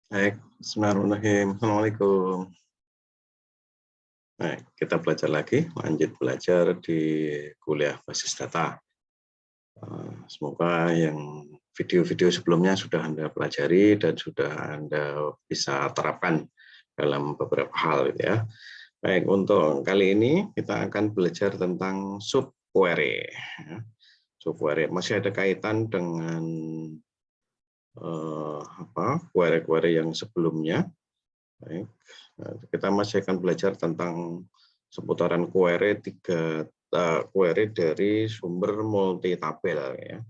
Baik, bismillahirrahmanirrahim. Assalamualaikum. Baik, kita belajar lagi, lanjut belajar di kuliah basis data. Semoga yang video-video sebelumnya sudah Anda pelajari dan sudah Anda bisa terapkan dalam beberapa hal, gitu ya. Baik, untuk kali ini kita akan belajar tentang subquery. Subquery masih ada kaitan dengan query-query yang sebelumnya. Baik. Kita masih akan belajar tentang seputaran query dari sumber multitabel ya.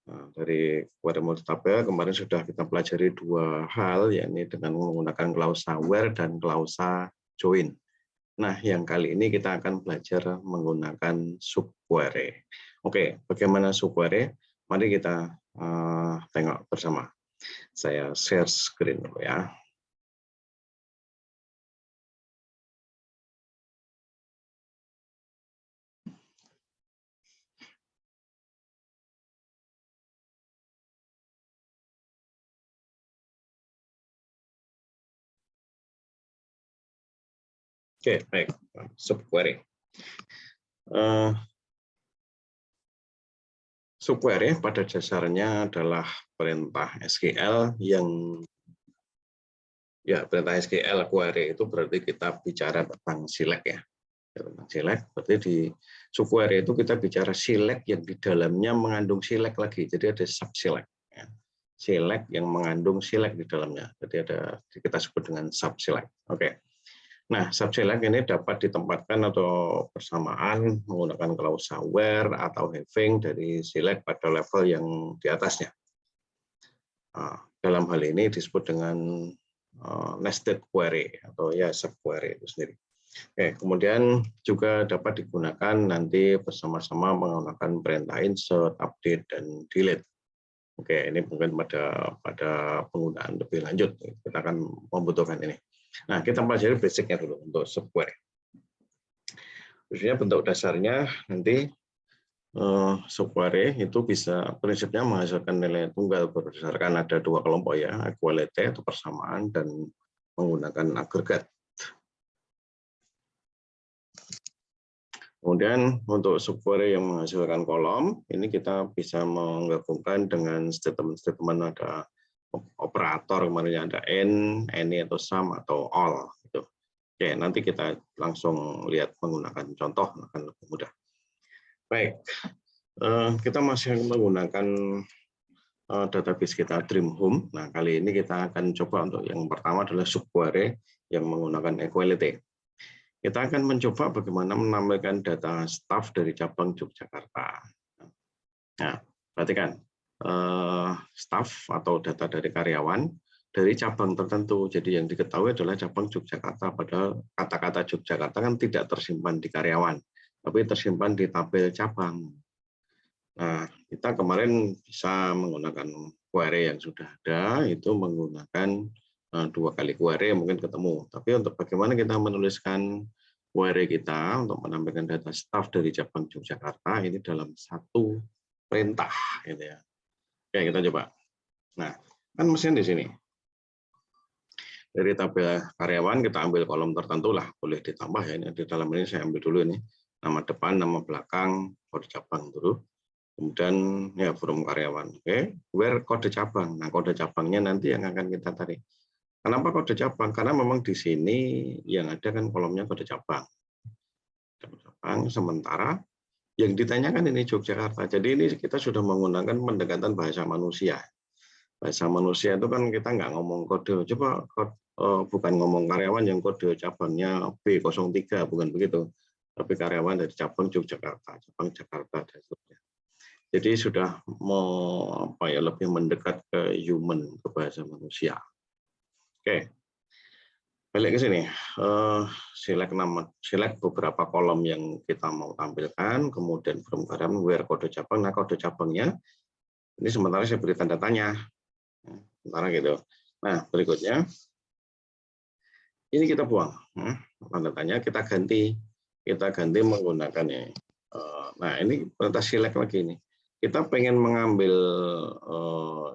Nah, dari query multitabel kemarin sudah kita pelajari dua hal, yakni dengan menggunakan klausa where dan klausa join. Nah, yang kali ini kita akan belajar menggunakan subquery. Oke, bagaimana subquery? Mari kita tengok bersama. Saya share screen dulu ya. Oke, baik. Subquery. Subquery pada dasarnya adalah perintah SQL yang perintah SQL query itu berarti kita bicara tentang select ya. Tentang select berarti di subquery itu kita bicara select yang di dalamnya mengandung select lagi. Jadi ada subselect ya. Select yang mengandung select di dalamnya. Jadi ada kita sebut dengan subselect. Oke. Nah, subselect ini dapat ditempatkan atau bersamaan menggunakan klausa where atau having dari select pada level yang di atasnya. Nah, dalam hal ini disebut dengan nested query atau ya subquery itu sendiri. Oke, kemudian juga dapat digunakan nanti bersama-sama menggunakan perintah insert, update, dan delete. Oke, ini mungkin pada penggunaan lebih lanjut kita akan membutuhkan ini. Nah, kita pelajari basicnya dulu untuk subquery. Khususnya bentuk dasarnya nanti subquery itu bisa prinsipnya menghasilkan nilai tunggal berdasarkan ada dua kelompok ya, equality atau persamaan dan menggunakan agregat. Kemudian untuk subquery yang menghasilkan kolom, ini kita bisa menggabungkan dengan statement-statement ada operator kemarin ada any atau sum atau all gitu. Oke, nanti kita langsung lihat menggunakan contoh akan lebih mudah. Baik, kita masih menggunakan database kita Dreamhome. Nah, kali ini kita akan coba untuk yang pertama adalah subquery yang menggunakan equality. Kita akan mencoba bagaimana menampilkan data staf dari cabang Yogyakarta. Nah, perhatikan staf atau data dari karyawan dari cabang tertentu. Jadi yang diketahui adalah cabang Yogyakarta, padahal kata-kata Yogyakarta kan tidak tersimpan di karyawan, tapi tersimpan di tabel cabang. Nah, kita kemarin bisa menggunakan query yang sudah ada, itu menggunakan dua kali query yang mungkin ketemu. Tapi untuk bagaimana kita menuliskan query kita untuk menampilkan data staf dari cabang Yogyakarta ini dalam satu perintah, gitu ya. Oke, kita coba. Nah, kan mesin di sini. Dari tabel karyawan kita ambil kolom tertentu lah, boleh ditambah ya. Ini di dalam ini saya ambil dulu ini nama depan, nama belakang, kode cabang dulu. Kemudian ya from karyawan. Oke, where kode cabang. Nah, kode cabangnya nanti yang akan kita tarik. Kenapa kode cabang? Karena memang di sini yang ada kan kolomnya kode cabang. Sementara yang ditanyakan ini Yogyakarta. Jadi ini kita sudah menggunakan pendekatan bahasa manusia. Bahasa manusia itu kan kita nggak ngomong kode. Coba bukan ngomong karyawan yang kode cabangnya B03, bukan begitu. Tapi karyawan dari cabang Yogyakarta, cabang Jakarta dan seterusnya. Jadi sudah mau lebih mendekat ke human, ke bahasa manusia. Oke. Balik ke sini, select beberapa kolom yang kita mau tampilkan, kemudian from karyawan where kode cabang. Nah, kode cabangnya ini sementara saya beri tanda tanya, sementara gitu. Nah, berikutnya ini kita buang, tanda tanya kita ganti menggunakan ini. Nah, ini perintah select lagi ini. Kita pengen mengambil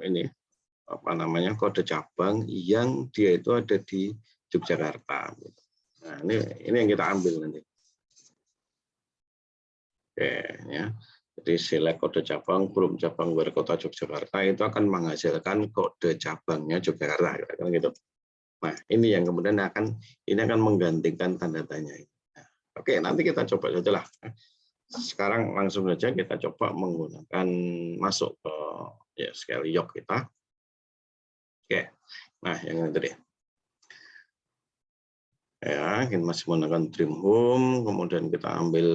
ini kode cabang yang dia itu ada di Yogyakarta. Nah, ini yang kita ambil nanti. Oke, ya. Jadi select kode cabang, belum cabang where kota Yogyakarta itu akan menghasilkan kode cabangnya Yogyakarta, gitu. Nah, ini yang kemudian akan menggantikan tanda tanya. Nah, oke, nanti kita coba saja lah. Sekarang langsung saja kita coba menggunakan masuk ke sekali yok kita. Oke, nah yang ini tadi. Ya, kita masih menggunakan Dream Home, kemudian kita ambil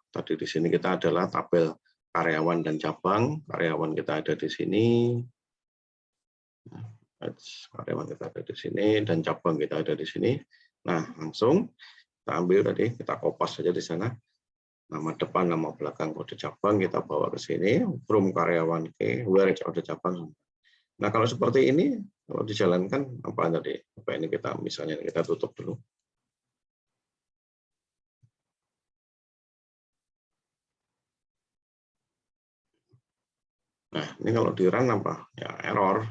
tadi di sini kita adalah tabel karyawan dan cabang. Karyawan kita ada di sini. Karyawan kita ada di sini dan cabang kita ada di sini. Nah, langsung kita ambil tadi, kita kopas saja di sana. Nama depan, nama belakang kode cabang kita bawa ke sini, from karyawan ke where kode cabang. Nah, kalau seperti ini, kalau dijalankan apa tadi? Apa ini kita misalnya kita tutup dulu. Nah, ini kalau di run apa? Ya, error.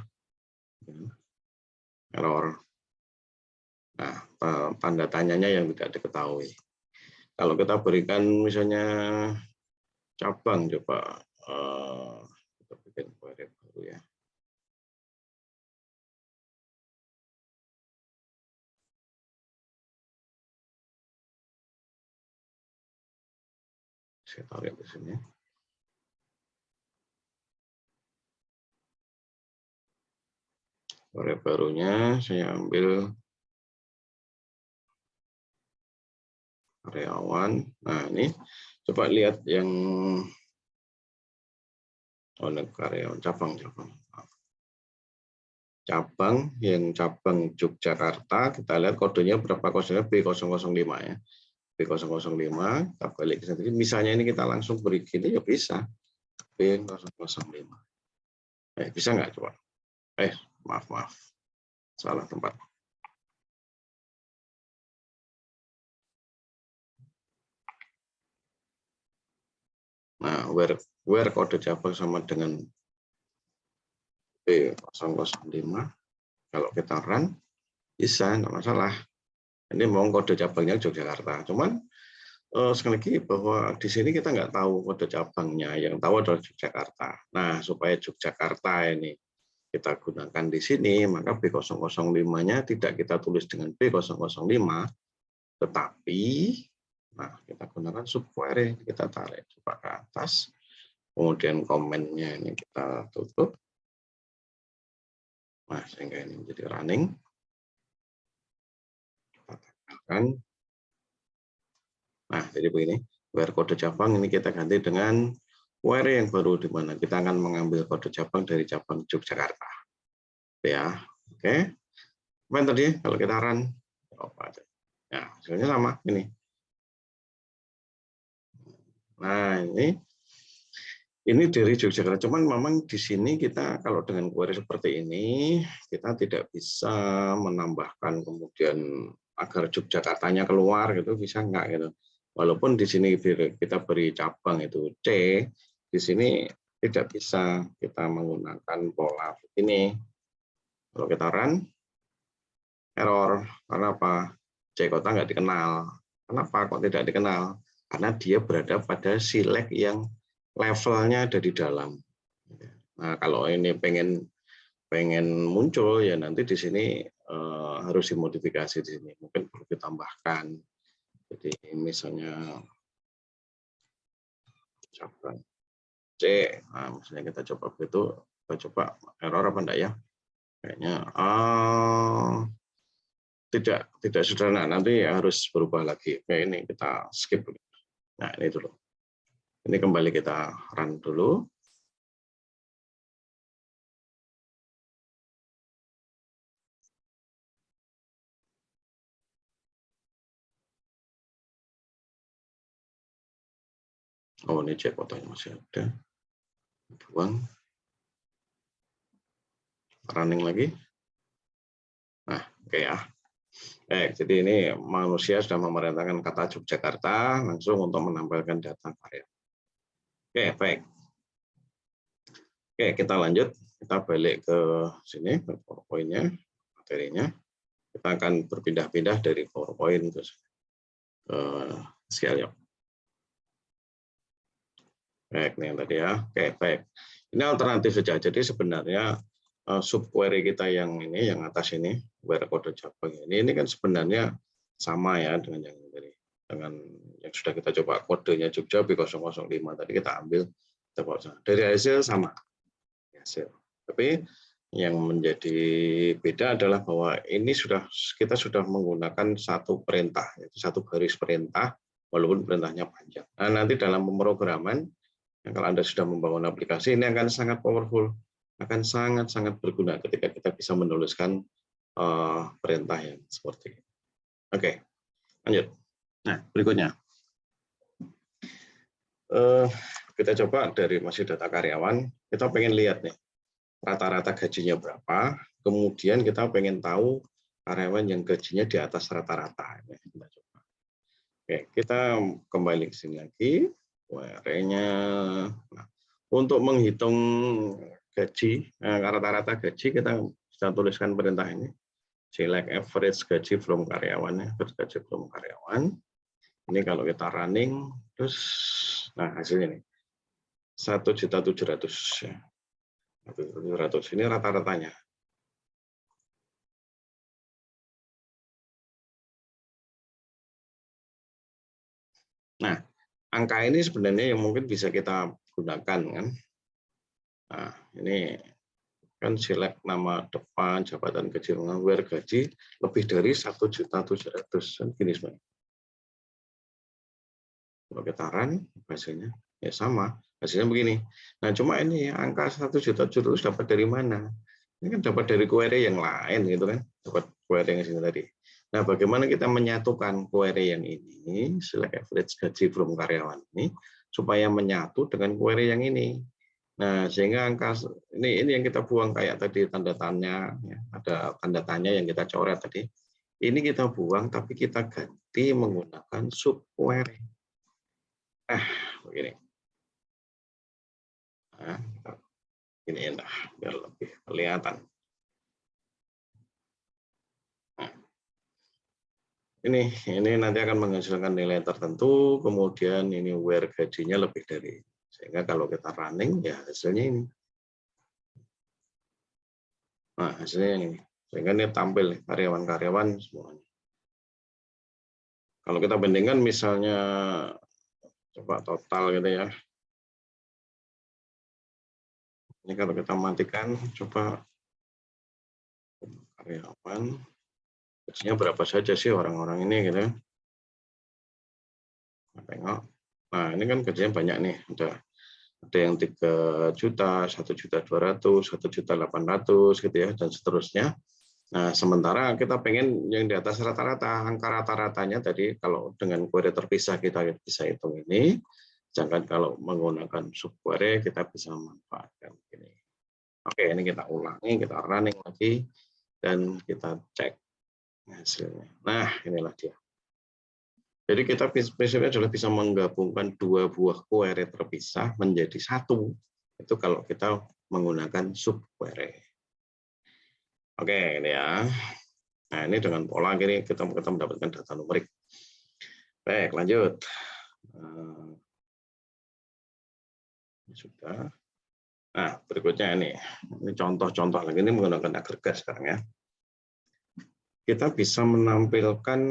Error. Nah, tanda tanyanya yang tidak diketahui. Kalau kita berikan misalnya cabang, coba kita bikin query baru ya. Saya tarik di sini. Query barunya saya ambil karyawan. Nah, ini coba lihat yang karyawan cabang. Cabang yang cabang Yogyakarta, kita lihat kodenya berapa, kodenya B005 ya. B005, kita balik ke sini. Misalnya ini kita langsung beri gini ya bisa. B005. Bisa nggak coba? Maaf. Salah tempat. Nah, where kode cabang sama dengan B005. Kalau kita run, bisa, nggak masalah. Ini mau kode cabangnya Yogyakarta. Cuman sekali lagi bahwa di sini kita nggak tahu kode cabangnya, yang tahu adalah Yogyakarta. Nah, supaya Yogyakarta ini kita gunakan di sini, maka B005-nya tidak kita tulis dengan B005, tetapi nah kita gunakan subquery, kita tarik coba ke atas, kemudian komennya ini kita tutup. Nah, sehingga ini menjadi running. Kita tekan. Nah, jadi begini, where kode cabang ini kita ganti dengan query yang baru, di mana kita akan mengambil kode cabang dari cabang Yogyakarta. Ya, oke. Apa tadi kalau kita run? Ya, hasilnya sama ini. Nah, ini dari Yogyakarta. Cuman memang di sini kita kalau dengan query seperti ini, kita tidak bisa menambahkan kemudian agar Yogyakartanya keluar gitu, bisa enggak gitu. Walaupun di sini kita beri cabang itu C, di sini tidak bisa kita menggunakan pola ini. Kalau kita run, error. Karena apa? C kota nggak dikenal. Kenapa kok tidak dikenal? Karena dia berada pada select yang levelnya ada di dalam. Nah, kalau ini pengen muncul ya nanti di sini harus dimodifikasi di sini. Mungkin perlu ditambahkan. Jadi misalnya cabang C, nah misalnya kita coba begitu, kita coba error apa enggak ya? Kayaknya tidak sederhana, nanti harus berubah lagi. Kayak ini kita skip. Nah, ini dulu. Ini kembali kita run dulu. Oh, ini cek kotanya masih ada. Buang. Running lagi. Nah, oke ya. Jadi ini manusia sudah memerintahkan kata Yogyakarta langsung untuk menambahkan data karya. Oke, baik. Oke, kita lanjut. Kita balik ke sini, ke PowerPoint-nya, materinya. Kita akan berpindah-pindah dari PowerPoint ke Scale. Baik, nih yang tadi ya. Oke, baik. Ini alternatif saja. Jadi sebenarnya subquery kita yang ini, yang atas ini, where kode Java ini kan sebenarnya sama ya dengan yang tadi, dengan yang sudah kita coba kodenya Jogja B005 tadi kita ambil dari hasil sama hasil. Tapi yang menjadi beda adalah bahwa ini kita sudah menggunakan satu perintah, yaitu satu garis perintah, walaupun perintahnya panjang. Nah, nanti dalam pemrograman, kalau Anda sudah membangun aplikasi, ini akan sangat powerful, akan sangat-sangat berguna ketika kita bisa menuliskan perintah yang seperti ini. Oke, lanjut. Nah, berikutnya. Kita coba dari masih data karyawan, kita pengen lihat nih, rata-rata gajinya berapa, kemudian kita pengen tahu karyawan yang gajinya di atas rata-rata. Kita coba. Oke, kita kembali ke sini lagi. WR-nya. Nah, untuk menghitung gaji, rata-rata gaji, kita bisa tuliskan perintah ini. Select average gaji from karyawan, gaji from karyawan. Ini kalau kita running, terus, nah hasilnya nih, 1.700.000 ya. 1.700 ini rata-ratanya. Nah, angka ini sebenarnya yang mungkin bisa kita gunakan kan. Nah, ini kan select nama depan, jabatan kecil, where gaji lebih dari 1.700.000 kan gini sebenarnya. Kalau kita run hasilnya ya sama, hasilnya begini. Nah, cuma ini angka 1.700.000 dapat dari mana? Ini kan dapat dari query yang lain gitu kan, dapat query yang sini tadi. Nah, bagaimana kita menyatukan query yang ini, select average gaji from karyawan ini, supaya menyatu dengan query yang ini. Nah, sehingga angka ini yang kita buang kayak tadi tanda tanya, ya, ada tanda tanya yang kita coret tadi. Ini kita buang, tapi kita ganti menggunakan subquery. Nah, begini. Nah, ini nah, biar lebih kelihatan. Nah, ini nanti akan menghasilkan nilai tertentu, kemudian ini where gajinya lebih dari. Sehingga kalau kita running, ya hasilnya ini. Nah, hasilnya ini. Sehingga ini tampil karyawan-karyawan semuanya. Kalau kita bandingkan misalnya, coba total gitu ya. Ini kalau kita matikan, coba karyawan, gajinya berapa saja sih orang-orang ini gitu. Tengok. Nah, ini kan gajinya banyak nih. Ada yang 3 juta, 1.200.000, 1.800.000 gitu ya, dan seterusnya. Nah, sementara kita pengen yang di atas rata-rata, angka rata-ratanya tadi kalau dengan query terpisah kita bisa hitung ini, sedangkan kalau menggunakan subquery kita bisa memanfaatkan ini. Oke, ini kita ulangi, kita running lagi, dan kita cek hasilnya. Nah, inilah dia. Jadi kita prinsipnya adalah bisa menggabungkan dua buah query terpisah menjadi satu. Itu kalau kita menggunakan subquery. Oke, ini ya. Nah, ini dengan pola ini kita mendapatkan data numerik. Baik, lanjut. Sudah. Nah, berikutnya ini contoh-contoh lagi, ini menggunakan agregat sekarang ya. Kita bisa menampilkan,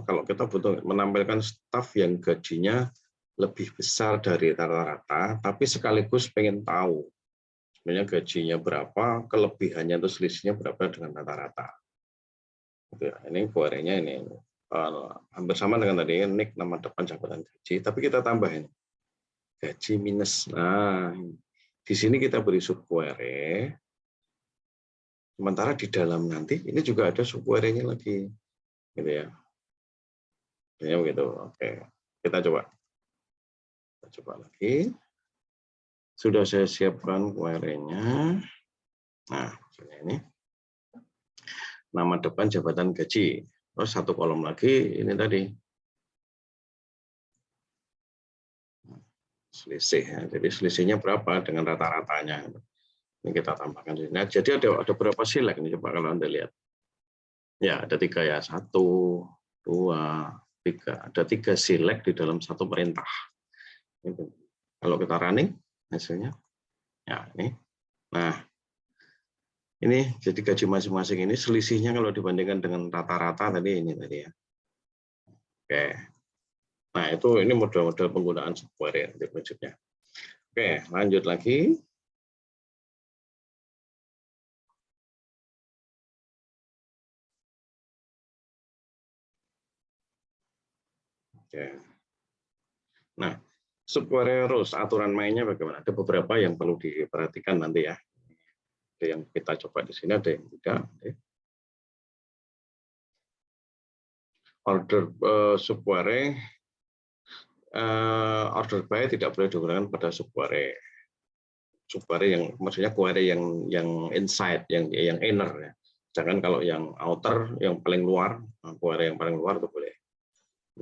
kalau kita butuh menampilkan staf yang gajinya lebih besar dari rata-rata, tapi sekaligus pengen tahu sebenarnya gajinya berapa, kelebihannya itu selisihnya berapa dengan rata-rata. Ini query-nya ini hampir sama dengan tadi, nick nama depan jabatan gaji, tapi kita tambahin gaji minus. Nah, di sini kita beri subquery. Sementara di dalam nanti ini juga ada subquery-nya lagi, gitu ya. Ya begitu. Oke, kita coba. Kita coba lagi. Sudah saya siapkan query-nya. Nah, ini nama depan jabatan gaji. Terus satu kolom lagi ini tadi. selisih. Ya. Jadi selisihnya berapa dengan rata-ratanya. Ini kita tambahkan di sini. Nah, jadi ada berapa select ini coba kalau Anda lihat. Ya, ada 3 ya. 1, 2, 3. Ada 3 select di dalam satu perintah. Kalau kita running hasilnya, ya ini. Nah, ini jadi gaji masing-masing ini selisihnya kalau dibandingkan dengan rata-rata tadi ini tadi ya. Oke. Nah, ini model-model penggunaan software ya di prinsipnya. Oke, lanjut lagi. Oke. Nah, software rules, aturan mainnya bagaimana? Ada beberapa yang perlu diperhatikan nanti ya. Ada yang kita coba di sini, ada yang tidak. Order software order by tidak boleh digunakan pada software yang maksudnya query yang inside, yang inner ya. Sedangkan kalau yang outer, yang paling luar, query yang paling luar itu boleh.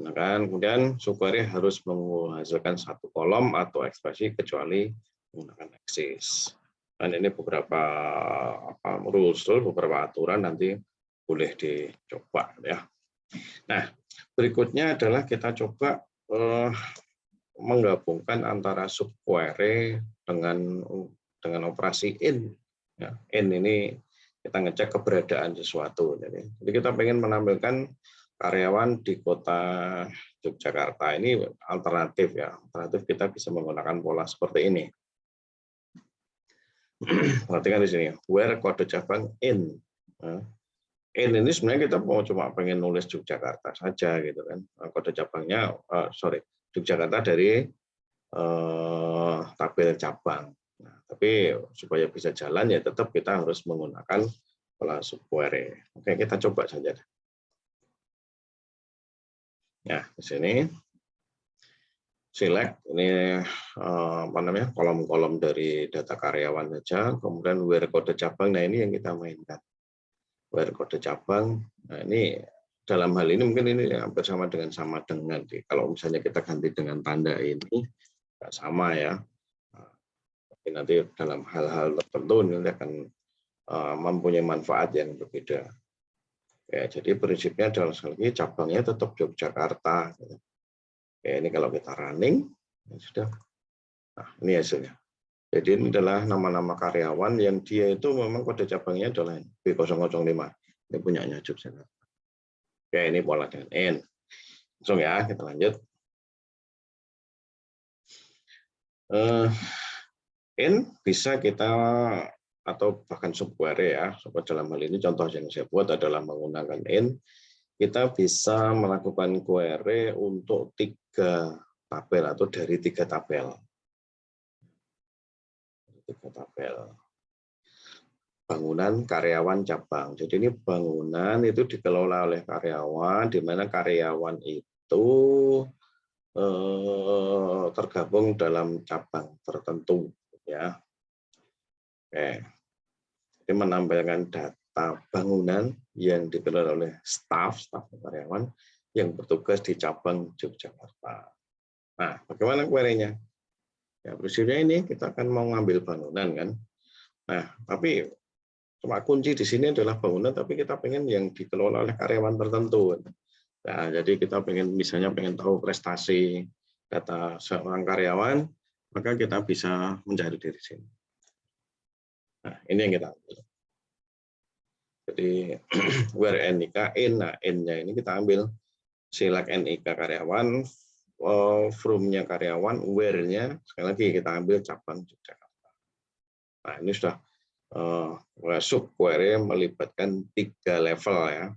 Nah, kan kemudian query harus menghasilkan satu kolom atau ekspresi kecuali menggunakan axis. Dan ini beberapa rules, beberapa aturan nanti boleh dicoba ya. Nah, berikutnya adalah kita coba menggabungkan antara subquery dengan operasi in. Ya, in ini kita ngecek keberadaan sesuatu. Jadi kita pengen menampilkan karyawan di kota Yogyakarta. Ini alternatif ya. Alternatif kita bisa menggunakan pola seperti ini. Perhatikan di sini, where kode cabang in. In ini sebenarnya kita mau cuma pengen nulis Yogyakarta saja gitu kan. Kode cabangnya, Yogyakarta dari tabel cabang. Nah, tapi supaya bisa jalan ya tetap kita harus menggunakan pola subquery. Oke, kita coba saja. Nah, di sini select ini kolom-kolom dari data karyawan saja, kemudian where kode cabang. Nah, ini yang kita mainkan. Where kode cabang. Nah, ini dalam hal ini mungkin ini hampir sama dengan kalau misalnya kita ganti dengan tanda ini nggak sama ya. Nanti dalam hal-hal tertentu ini akan mempunyai manfaat yang berbeda. Ya, jadi prinsipnya adalah sekali lagi cabangnya tetap Yogyakarta. Ya, ini kalau kita running, ya sudah. Nah, ini hasilnya. Jadi ini adalah nama-nama karyawan yang dia itu memang kode cabangnya adalah B005. Ini punyanya Yogyakarta. Oke, ini pola dengan N. Langsung ya, kita lanjut. N bisa kita atau bahkan subquery ya. Dalam hal ini contoh yang saya buat adalah menggunakan N. Kita bisa melakukan query untuk 3 tabel atau dari 3 tabel. 3 tabel. Bangunan karyawan cabang. Jadi ini bangunan itu dikelola oleh karyawan, di mana karyawan itu tergabung dalam cabang tertentu ya. Oke. Ini menampilkan data bangunan yang dikelola oleh staf karyawan yang bertugas di cabang Yogyakarta. Nah, bagaimana query-nya? Ya, prinsipnya ini kita akan mau ngambil bangunan kan. Nah, tapi cuma kunci di sini adalah bangunan, tapi kita pengen yang dikelola oleh karyawan tertentu. Nah, jadi kita misalnya pengen tahu prestasi data seorang karyawan, maka kita bisa mencari dari sini. Nah, ini yang kita ambil. Jadi where NIK in, nah N-nya ini kita ambil select NIK karyawan, from-nya karyawan, where-nya sekali lagi kita ambil cabang Yogyakarta. Nah, ini sudah subquery melibatkan 3 level ya.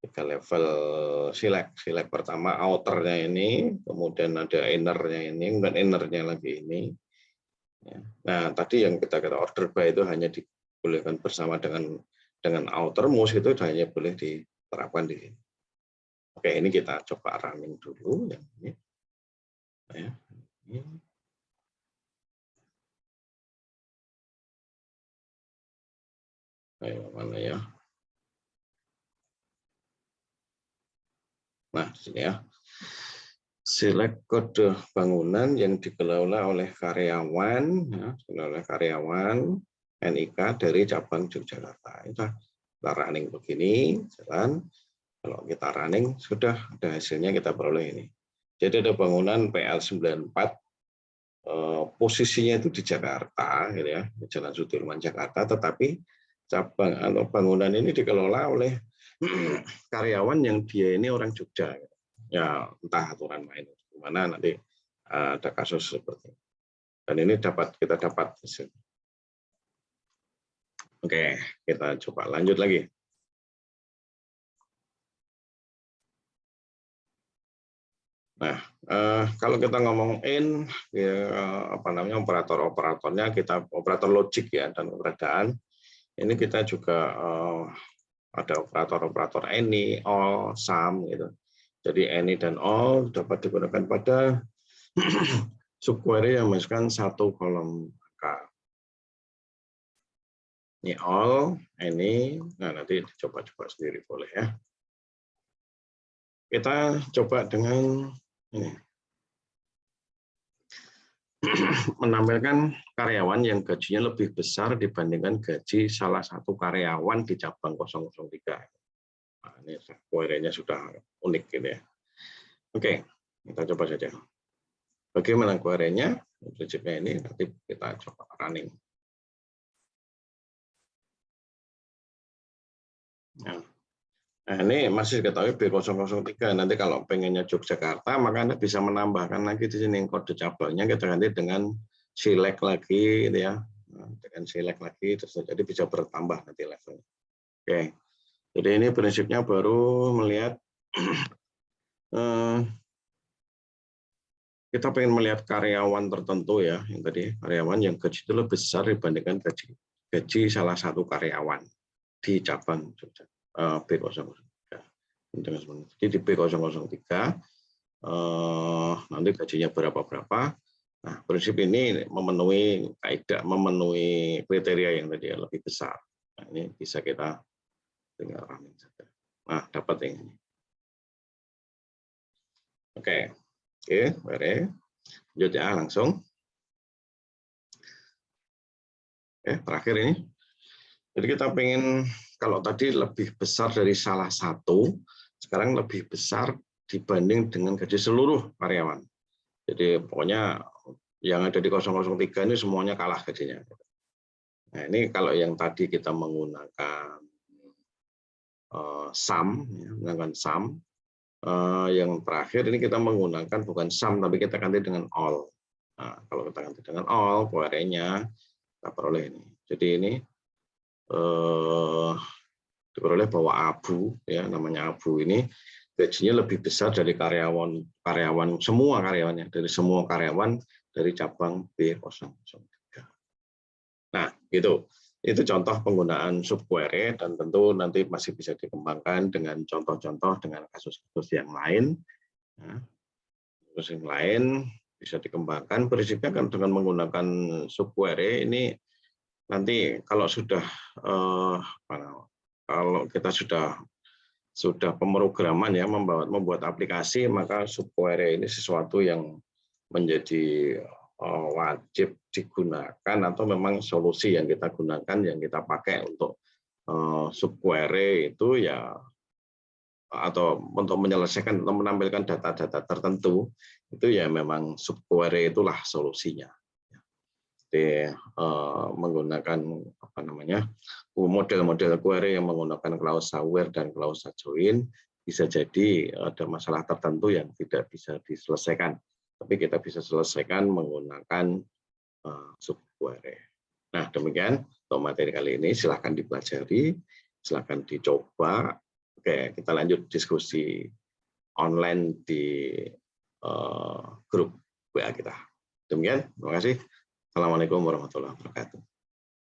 3 level select. Select pertama outernya ini, kemudian ada innernya ini, kemudian innernya lagi ini. Nah, tadi yang kita order by itu hanya dibolehkan bersama dengan outermost, itu hanya boleh diterapkan di sini. Oke, ini kita coba running dulu yang ini. Ya, ini. Ayo, mana ya? Nah, di sini ya. select kode bangunan yang dikelola oleh karyawan, ya, oleh karyawan NIK dari cabang Yogyakarta. Itu kita running begini, jalan. Kalau kita running sudah ada hasilnya, kita peroleh ini. Jadi ada bangunan PL94, posisinya itu di Jakarta, gitu ya, di Jalan Sudirman Jakarta, tetapi cabang atau bangunan ini dikelola oleh karyawan yang dia ini orang Jogja. Gitu. Ya entah aturan main gimana, nanti ada kasus seperti ini. Dan ini kita dapat hasil. Oke, kita coba lanjut lagi. Nah, kalau kita ngomong ya, operatornya kita operator logik ya dan keberadaan. Ini kita juga ada operator any, all, sum gitu. Jadi any dan all dapat digunakan pada subquery yang memasukkan satu kolom angka. Ini all, any. Nah, nanti coba-coba sendiri boleh ya. Kita coba dengan ini. Menampilkan karyawan yang gajinya lebih besar dibandingkan gaji salah satu karyawan di cabang 003. Nah, ini query-nya sudah unik gitu ya. Oke, kita coba saja. Bagaimana query-nya? Prinsipnya ini nanti kita coba running. Nah, ini masih diketahui B003. Nanti kalau pengennya Yogyakarta, maka Anda bisa menambahkan lagi di sini kode cabangnya, kita ganti dengan select lagi, gitu ya. Nah, dengan select lagi, terus jadi bisa bertambah nanti levelnya. Oke, jadi ini prinsipnya baru melihat kita pengen melihat karyawan tertentu ya, yang tadi karyawan yang gaji itu lebih besar dibandingkan gaji salah satu karyawan di cabang B003. Jadi di B003 nanti gajinya berapa. Nah, prinsip ini memenuhi kaidah, memenuhi kriteria yang tadi lebih besar. Nah, ini bisa kita tinggal running saja. Nah, dapat yang ini. Oke, lanjut ya langsung. Terakhir ini. Jadi kita pengen, kalau tadi lebih besar dari salah satu, sekarang lebih besar dibanding dengan gaji seluruh karyawan. Jadi pokoknya yang ada di 003 ini semuanya kalah gajinya. Nah, ini kalau yang tadi kita menggunakan sum, menggunakan sum, yang terakhir ini kita menggunakan bukan sum, tapi kita ganti dengan all. Nah, kalau kita ganti dengan all, query-nya kita peroleh ini. Jadi ini diperoleh bahwa Abu, ya namanya Abu ini gajinya lebih besar dari karyawan semua karyawannya, dari semua karyawan dari cabang B003. Nah, itu contoh penggunaan subquery, dan tentu nanti masih bisa dikembangkan dengan contoh-contoh dengan kasus-kasus yang lain. Nah, kasus yang lain bisa dikembangkan. Prinsipnya kan dengan menggunakan subquery ini nanti kalau sudah kalau kita sudah pemrograman ya, membuat aplikasi, maka subquery ini sesuatu yang menjadi wajib digunakan, atau memang solusi yang kita gunakan, yang kita pakai untuk subquery itu ya, atau untuk menyelesaikan atau menampilkan data-data tertentu, itu ya memang subquery itulah solusinya. Menggunakan model-model query yang menggunakan klausa where dan klausa join, bisa jadi ada masalah tertentu yang tidak bisa diselesaikan, tapi kita bisa selesaikan menggunakan subquery. Nah, demikian untuk materi kali ini, silahkan dipelajari, silahkan dicoba. Oke, kita lanjut diskusi online di grup WA kita. Demikian, terima kasih. Assalamualaikum warahmatullahi wabarakatuh.